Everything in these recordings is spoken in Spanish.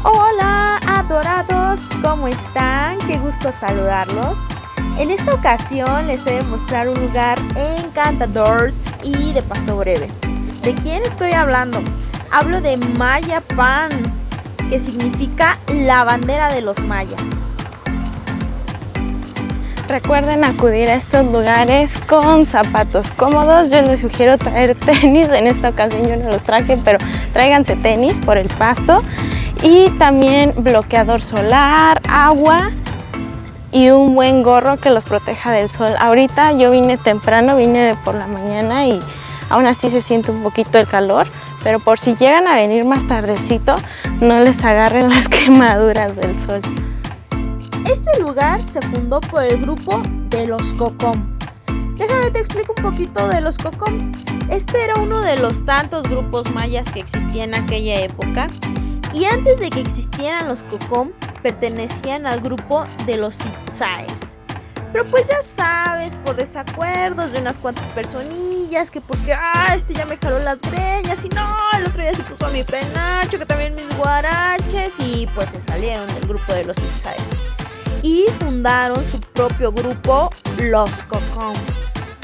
Hola adorados, ¿cómo están? Qué gusto saludarlos. En esta ocasión les he de mostrar un lugar encantador y de paso breve. ¿De quién estoy hablando? Hablo de Mayapan, que significa la bandera de los mayas. Recuerden acudir a estos lugares con zapatos cómodos. Yo les sugiero traer tenis. En esta ocasión yo no los traje, pero tráiganse tenis por el pasto. Y también bloqueador solar, agua y un buen gorro que los proteja del sol. Ahorita yo vine temprano, vine por la mañana y aún así se siente un poquito el calor. Pero por si llegan a venir más tardecito, no les agarren las quemaduras del sol. Este lugar se fundó por el grupo de los Cocom. Déjame te explico un poquito de los Cocom. Este era uno de los tantos grupos mayas que existían en aquella época. Y antes de que existieran los Cocom, pertenecían al grupo de los Itzáes. Pero pues ya sabes, por desacuerdos de unas cuantas personillas, que porque este ya me jaló las greñas y no, el otro día se puso a mi penacho, que también mis guaraches, y pues se salieron del grupo de los Itzáes. Y fundaron su propio grupo, los Cocom.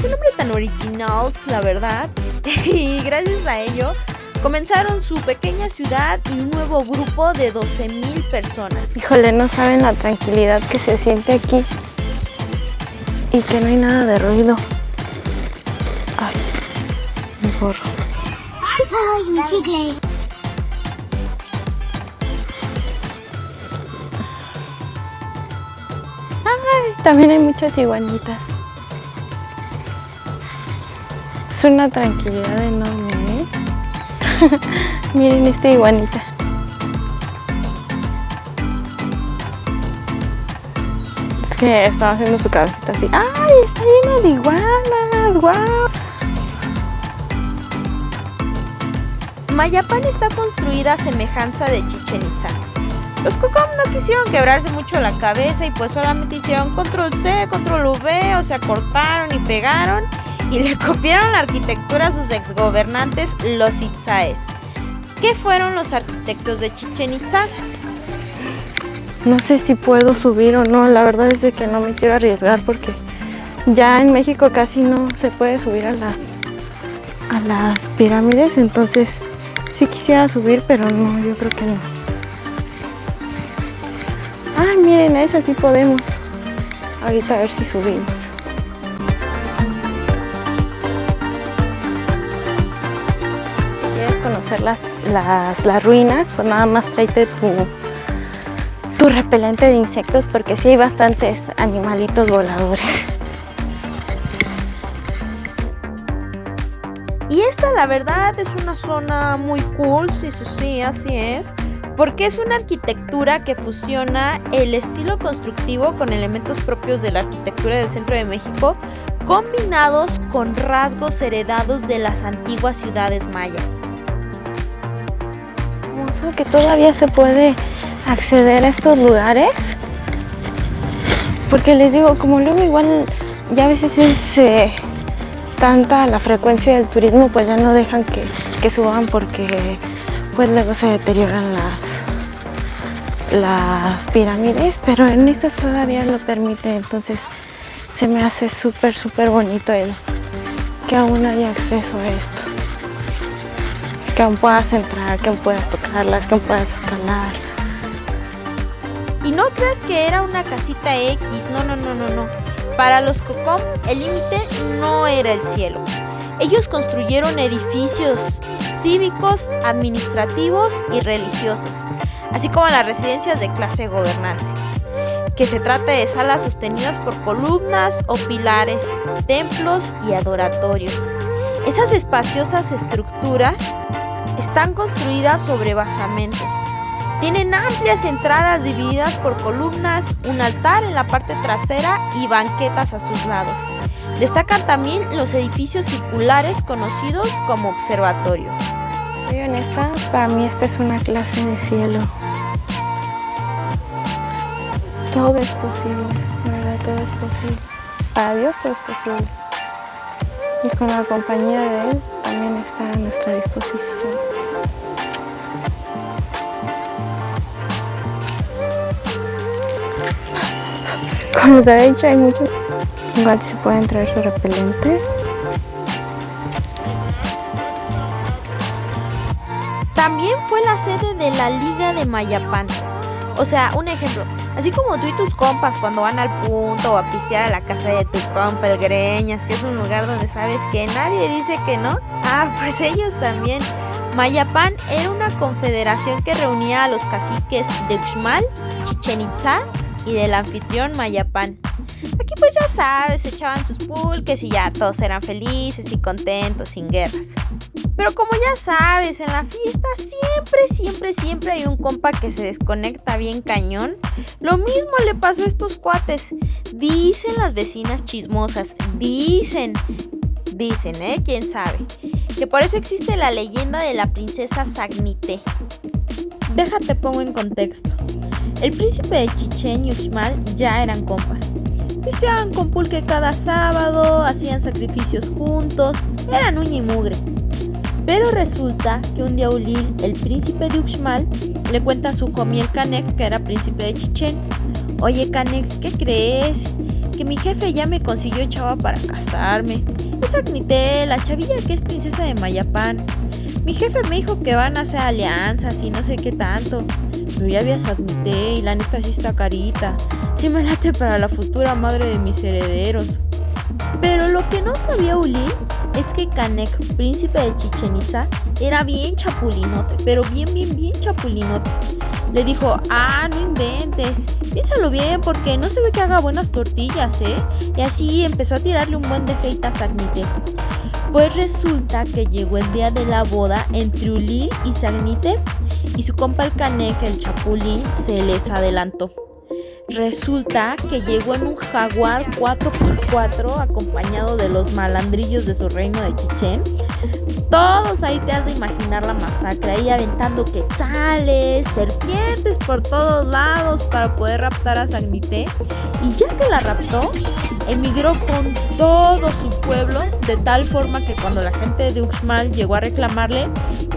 Un nombre tan original, la verdad. Y gracias a ello, comenzaron su pequeña ciudad y un nuevo grupo de 12,000 personas. Híjole, no saben la tranquilidad que se siente aquí. Y que no hay nada de ruido. Ay, mi gorro. Ay, mi chicle. Ay, también hay muchas iguanitas. Es una tranquilidad enorme, ¿eh? Miren esta iguanita. Es que estaba haciendo su cabecita así. ¡Ay, está lleno de iguanas! ¡Guau! Mayapan está construida a semejanza de Chichén Itzá. Los Cocom no quisieron quebrarse mucho la cabeza y pues solamente hicieron control C, control V, o sea, cortaron y pegaron y le copiaron la arquitectura a sus exgobernantes, los Itzáes. ¿Qué fueron los arquitectos de Chichén Itzá? No sé si puedo subir o no, la verdad es de que no me quiero arriesgar porque ya en México casi no se puede subir a las pirámides, entonces sí quisiera subir, pero no, yo creo que no. Ah, miren, a esa sí podemos. Ahorita a ver si subimos. Si quieres conocer las ruinas, pues nada más tráete tu repelente de insectos porque sí hay bastantes animalitos voladores. Y esta la verdad es una zona muy cool, sí, así es. Porque es una arquitectura que fusiona el estilo constructivo con elementos propios de la arquitectura del centro de México, combinados con rasgos heredados de las antiguas ciudades mayas. Hermoso que todavía se puede acceder a estos lugares, porque les digo, como luego igual ya a veces es tanta la frecuencia del turismo, pues ya no dejan que suban porque pues luego se deterioran las pirámides, pero en estas todavía lo permite, entonces se me hace súper bonito el que aún haya acceso a esto, que aún puedas entrar, que aún puedas tocarlas, que aún puedas escalar. Y no creas que era una casita X, no. Para los Cocom el límite no era el cielo. Ellos construyeron edificios cívicos, administrativos y religiosos, así como las residencias de clase gobernante, que se trata de salas sostenidas por columnas o pilares, templos y adoratorios. Esas espaciosas estructuras están construidas sobre basamentos. Tienen amplias entradas divididas por columnas, un altar en la parte trasera y banquetas a sus lados. Destacan también los edificios circulares conocidos como observatorios. Soy honesta, para mí esta es una clase de cielo. Todo es posible, ¿verdad? Todo es posible. Para Dios todo es posible. Y con la compañía de Él también está a nuestra disposición. Como les había dicho, hay muchos. Igual se pueden traer su repelente. También fue la sede de la Liga de Mayapán. O sea, un ejemplo, así como tú y tus compas cuando van al punto o a pistear a la casa de tu compa el Greñas, que es un lugar donde sabes que nadie dice que no, pues ellos también. Mayapán era una confederación que reunía a los caciques de Uxmal, Chichén Itzá y del anfitrión Mayapán. Aquí pues ya sabes, echaban sus pulques y ya todos eran felices y contentos, sin guerras. Pero como ya sabes, en la fiesta siempre hay un compa que se desconecta bien cañón. Lo mismo le pasó a estos cuates. Dicen las vecinas chismosas, dicen, quién sabe, que por eso existe la leyenda de la princesa Sagnité. Déjate pongo en contexto. El príncipe de Chichén y Uxmal ya eran compas. Pisteaban con pulque cada sábado, hacían sacrificios juntos, eran uña y mugre. Pero resulta que un día Ulil, el príncipe de Uxmal, le cuenta a su homie el Canek, que era príncipe de Chichén: oye Canek, ¿qué crees? Que mi jefe ya me consiguió chava para casarme. Es Agnité, la chavilla que es princesa de Mayapán. Mi jefe me dijo que van a hacer alianzas y no sé qué tanto. Pero ya vi a Agnité y la neta sí está carita. Sí me late para la futura madre de mis herederos. Pero lo que no sabía Ulil es que Canek, príncipe de Chichén Itzá, era bien chapulinote, pero bien chapulinote. Le dijo: no inventes, piénsalo bien porque no se ve que haga buenas tortillas, Y así empezó a tirarle un buen de hate a Sagnité. Pues resulta que llegó el día de la boda entre Ulil y Sagnité y su compa el Canek, el chapulín, se les adelantó. Resulta que llegó en un jaguar 4x4 acompañado de los malandrillos de su reino de Chichén. Todos ahí te has de imaginar la masacre, ahí aventando quetzales, serpientes por todos lados para poder raptar a Sagnité. Y ya que la raptó, emigró con todo su pueblo, de tal forma que cuando la gente de Uxmal llegó a reclamarle,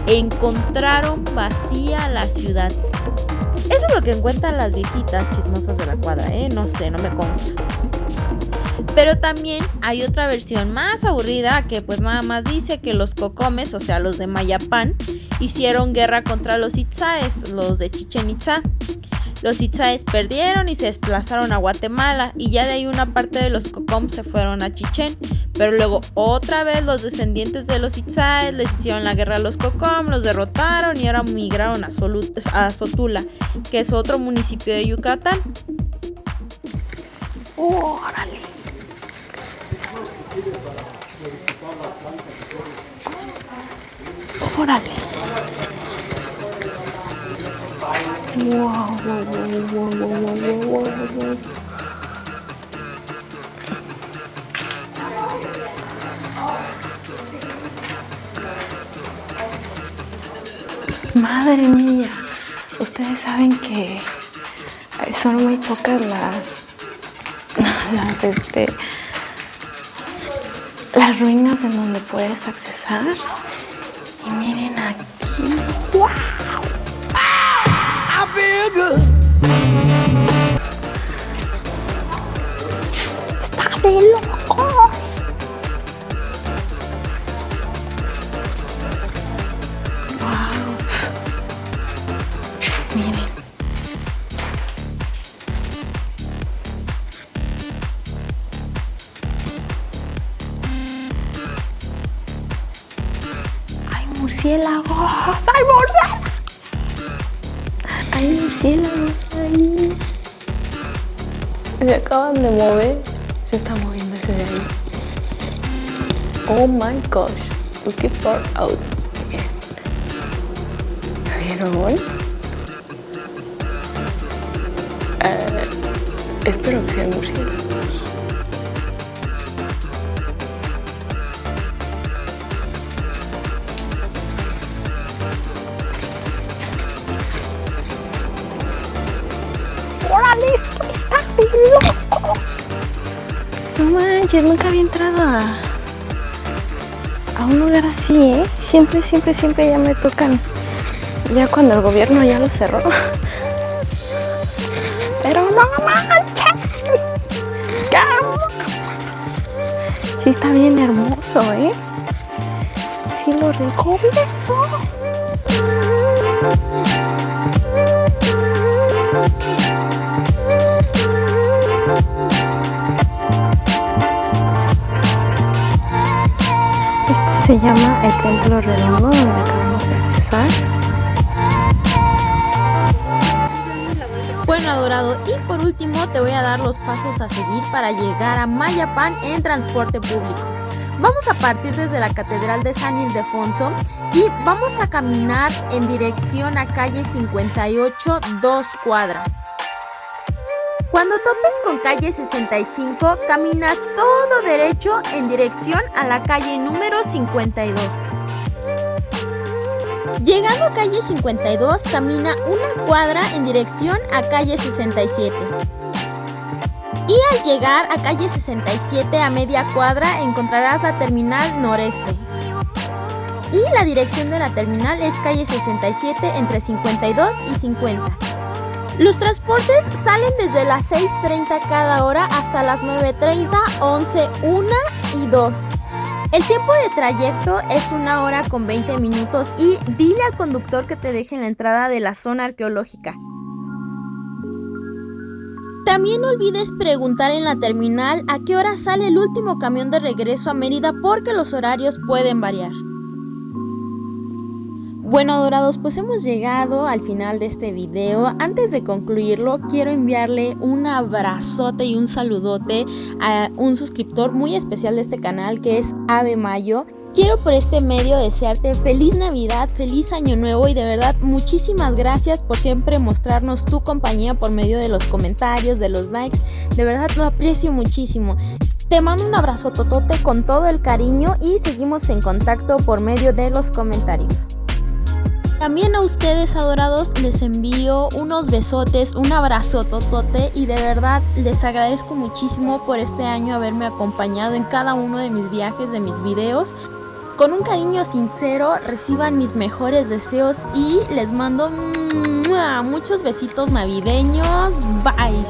encontraron vacía la ciudad. Eso es lo que cuentan las viejitas chismosas de la cuadra, no sé, no me consta. Pero también hay otra versión más aburrida que pues nada más dice que los cocomes, o sea los de Mayapán, hicieron guerra contra los itzáes, los de Chichén Itzá. Los itzáes perdieron y se desplazaron a Guatemala y ya de ahí una parte de los cocom se fueron a Chichén. Pero luego otra vez los descendientes de los itzáes les hicieron la guerra a los cocom, los derrotaron y ahora migraron a Sotula, que es otro municipio de Yucatán. ¡Órale! ¡Órale! ¡Wow! Madre mía, ustedes saben que son muy pocas las ruinas en donde puedes accesar. Y miren aquí. ¡Wow! Está de loco. Wow. Miren. Hay murciélagos. Hay murciélagos. Hay murciélagos ahí. Se acaban de mover. Se está moviendo ese de ahí. Oh my gosh. Look it far out. ¿Vieron? Espero que sean murciélagos. ¡Órale! ¡Esto está de locos! No manches, nunca había entrado a un lugar así, Siempre ya me tocan. Ya cuando el gobierno ya lo cerró. Pero no manches. está bien hermoso, ¿eh? Sí lo recomiendo. Este se llama el Templo Redondo, donde acabamos de accesar. Bueno, adorado, y por último te voy a dar los pasos a seguir para llegar a Mayapán en transporte público. Vamos a partir desde la Catedral de San Ildefonso y vamos a caminar en dirección a calle 58, 2 cuadras. Cuando topes con calle 65, camina todo derecho en dirección a la calle número 52. Llegando a calle 52, camina una cuadra en dirección a calle 67. Y al llegar a calle 67 a media cuadra encontrarás la terminal noreste. Y la dirección de la terminal es calle 67 entre 52 y 50. Los transportes salen desde las 6:30 cada hora hasta las 9:30, 11, 1 y 2. El tiempo de trayecto es 1 hora con 20 minutos y dile al conductor que te deje en la entrada de la zona arqueológica. También no olvides preguntar en la terminal a qué hora sale el último camión de regreso a Mérida porque los horarios pueden variar. Bueno, adorados, pues hemos llegado al final de este video. Antes de concluirlo, quiero enviarle un abrazote y un saludote a un suscriptor muy especial de este canal que es Ave Mayo. Quiero por este medio desearte feliz Navidad, feliz Año Nuevo y de verdad muchísimas gracias por siempre mostrarnos tu compañía por medio de los comentarios, de los likes. De verdad lo aprecio muchísimo. Te mando un abrazo totote con todo el cariño y seguimos en contacto por medio de los comentarios. También a ustedes, adorados, les envío unos besotes, un abrazo totote y de verdad les agradezco muchísimo por este año haberme acompañado en cada uno de mis viajes, de mis videos. Con un cariño sincero, reciban mis mejores deseos y les mando muchos besitos navideños. Bye.